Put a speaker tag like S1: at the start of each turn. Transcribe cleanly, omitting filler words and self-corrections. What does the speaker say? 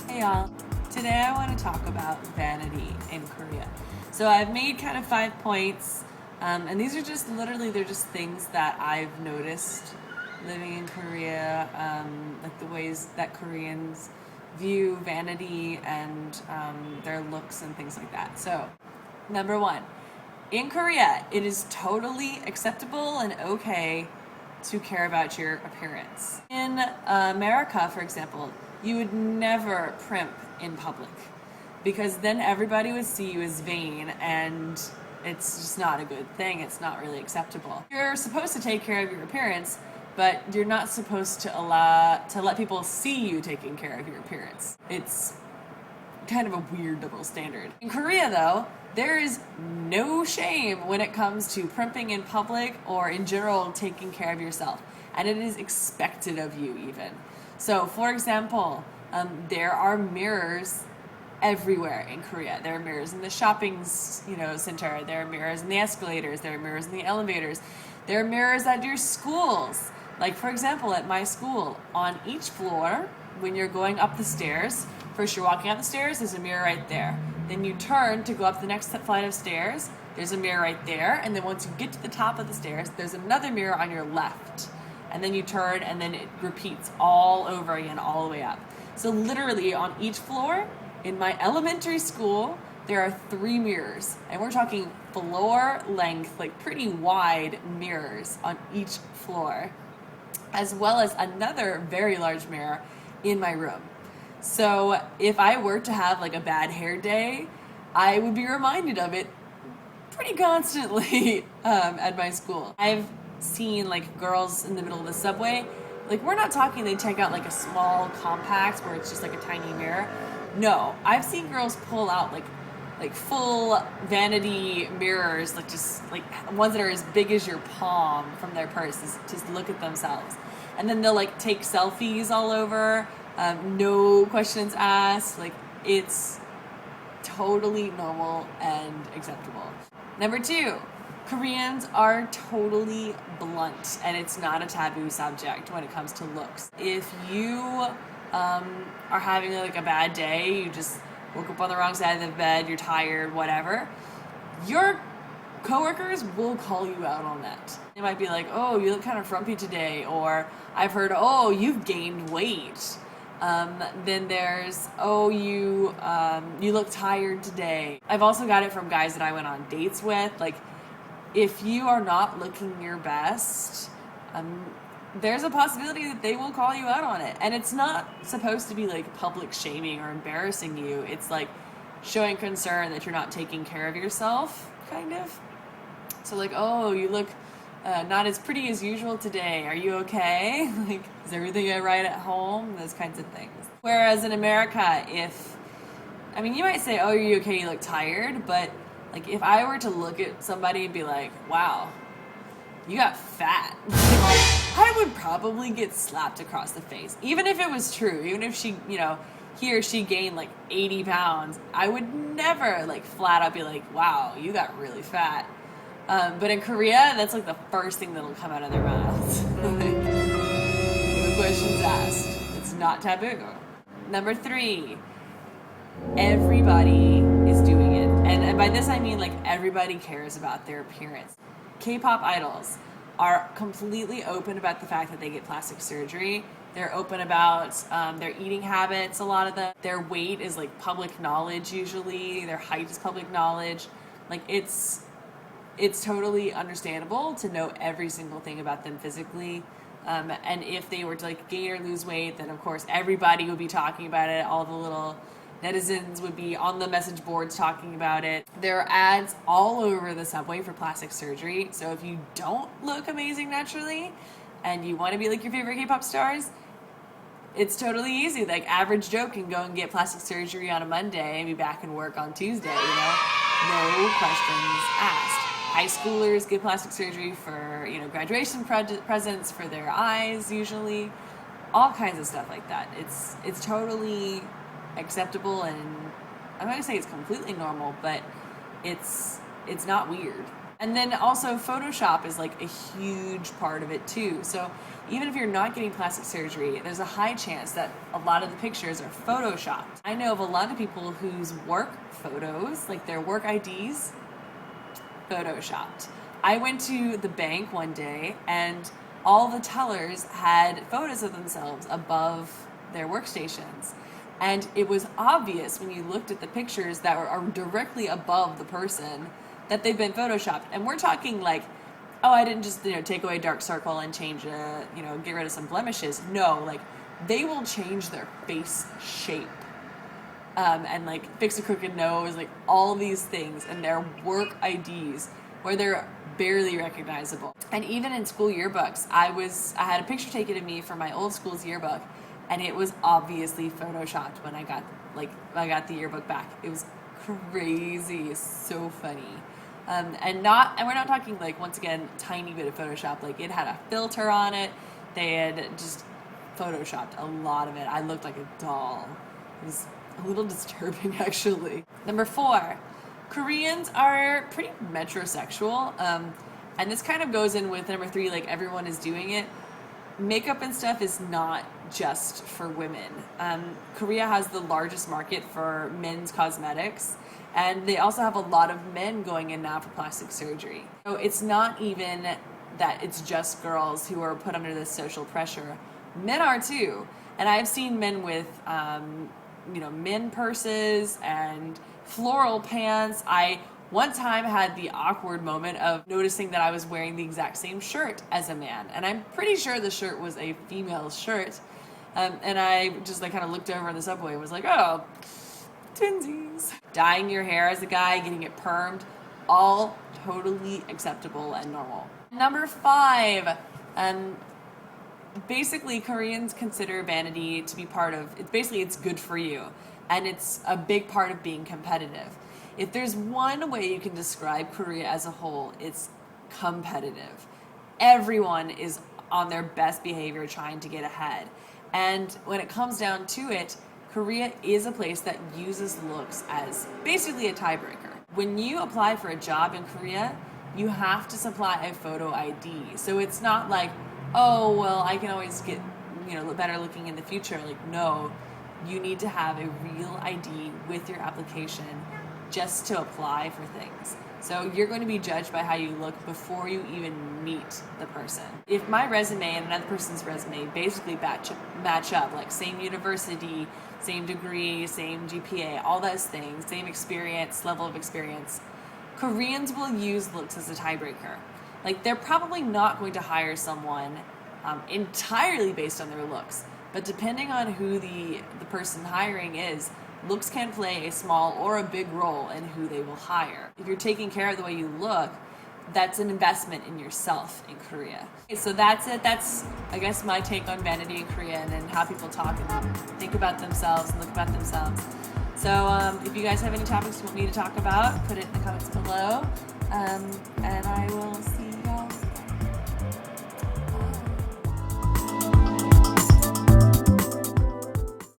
S1: Hey y'all, today I want to talk about vanity in Korea. So I've made kind of 5 points, and these are just literally, they're just things that I've noticed living in Korea, like the ways that Koreans view vanity and their looks and things like that. So, number one, in Korea, it is totally acceptable and okay to care about your appearance. In America, for example, you would never primp in public because then everybody would see you as vain, and it's just not a good thing. It's not really acceptable. You're supposed to take care of your appearance, but you're not supposed to let people see you taking care of your appearance. It's kind of a weird double standard. In Korea, though, there is no shame when it comes to primping in public or in general taking care of yourself, and it is expected of you even. So, for example, there are mirrors everywhere in Korea. There are mirrors in the shopping, center. There are mirrors in the escalators. There are mirrors in the elevators. There are mirrors at your schools. Like, for example, at my school, on each floor, when you're going up the stairs, first you're walking up the stairs, there's a mirror right there. Then you turn to go up the next flight of stairs, there's a mirror right there. And then once you get to the top of the stairs, there's another mirror on your left. And then you turn, and then it repeats all over again, all the way up. So literally on each floor, in my elementary school, there are 3 mirrors. And we're talking floor length, like pretty wide mirrors on each floor, as well as another very large mirror in my room. So if I were to have like a bad hair day, I would be reminded of it pretty constantly at my school. I've seen like girls in the middle of the subway. Like, we're not talking they take out like a small compact where it's just like a tiny mirror. No, I've seen girls pull out like full vanity mirrors, like just like ones that are as big as your palm from their purses, just look at themselves. And then they'll like take selfies all over, no questions asked. Like, it's totally normal and acceptable. Number 2, Koreans are totally blunt, and it's not a taboo subject when it comes to looks. If you are having like a bad day, you just woke up on the wrong side of the bed, you're tired, whatever, your coworkers will call you out on that. They might be like, oh, you look kind of frumpy today, or I've heard, oh, you've gained weight. Then there's, oh, you look tired today. I've also got it from guys that I went on dates with. Like, if you are not looking your best, there's a possibility that they will call you out on it. And it's not supposed to be like public shaming or embarrassing you. It's like showing concern that you're not taking care of yourself, kind of. So like, oh, you look not as pretty as usual today. Are you okay? Like, is everything all right at home? Those kinds of things. Whereas in America, you might say, oh, are you okay? You look tired. But like, if I were to look at somebody and be like, wow, you got fat, I would probably get slapped across the face. Even if it was true, even if she, he or she gained like 80 pounds, I would never like flat out be like, wow, you got really fat. But in Korea, that's like the first thing that'll come out of their mouths. Like, no questions asked. It's not taboo. Number 3, everybody is doing it. And by this I mean like everybody cares about their appearance. K-pop idols are completely open about the fact that they get plastic surgery. They're open about their eating habits, a lot of them. Their weight is like public knowledge usually. Their height is public knowledge. Like, it's totally understandable to know every single thing about them physically. And if they were to like gain or lose weight, then of course everybody would be talking about it. All the little netizens would be on the message boards talking about it. There are ads all over the subway for plastic surgery. So if you don't look amazing naturally and you want to be like your favorite K-pop stars, it's totally easy. Like, average Joe can go and get plastic surgery on a Monday and be back in work on Tuesday, No questions asked. High schoolers get plastic surgery for, graduation presents for their eyes usually. All kinds of stuff like that. It's totally acceptable, and I'm not gonna say it's completely normal, but it's not weird. And then also Photoshop is like a huge part of it too. So even if you're not getting plastic surgery, there's a high chance that a lot of the pictures are Photoshopped. I know of a lot of people whose work photos, like their work IDs, Photoshopped. I went to the bank one day and all the tellers had photos of themselves above their workstations. And it was obvious when you looked at the pictures that are directly above the person that they've been Photoshopped. And we're talking like, oh, I didn't just, take away a dark circle and change get rid of some blemishes. No, like they will change their face shape. And like fix a crooked nose, like all these things, and their work IDs where they're barely recognizable. And even in school yearbooks, I had a picture taken of me for my old school's yearbook, and it was obviously Photoshopped when I got the yearbook back. It was crazy, it's so funny. And we're not talking like, once again, tiny bit of Photoshop. Like it had a filter on it. They had just Photoshopped a lot of it. I looked like a doll. It was a little disturbing, actually. Number 4, Koreans are pretty metrosexual. And this kind of goes in with number 3, like everyone is doing it. Makeup and stuff is not just for women. Korea has the largest market for men's cosmetics, and they also have a lot of men going in now for plastic surgery. So it's not even that it's just girls who are put under this social pressure. Men are too. And I've seen men with men purses and floral pants. I one time had the awkward moment of noticing that I was wearing the exact same shirt as a man, and I'm pretty sure the shirt was a female shirt. And I just like kind of looked over in the subway and was like, oh, twinsies. Dyeing your hair as a guy, getting it permed, all totally acceptable and normal. Number 5, basically Koreans consider vanity to be part of, it's good for you, and it's a big part of being competitive. If there's one way you can describe Korea as a whole, it's competitive. Everyone is on their best behavior trying to get ahead. And when it comes down to it, Korea is a place that uses looks as basically a tiebreaker. When you apply for a job in Korea, you have to supply a photo ID. So it's not like, oh, well, I can always get, better looking in the future. Like, no, you need to have a real ID with your application just to apply for things. So you're going to be judged by how you look before you even meet the person. If my resume and another person's resume basically match up, like same university, same degree, same GPA, all those things, same experience, level of experience, Koreans will use looks as a tiebreaker. Like they're probably not going to hire someone entirely based on their looks, but depending on who the person hiring is, looks can play a small or a big role in who they will hire. If you're taking care of the way you look, that's an investment in yourself in Korea. Okay, so that's it. That's, I guess, my take on vanity in Korea and how people talk and think about themselves and look about themselves. So if you guys have any topics you want me to talk about, put it in the comments below, and I will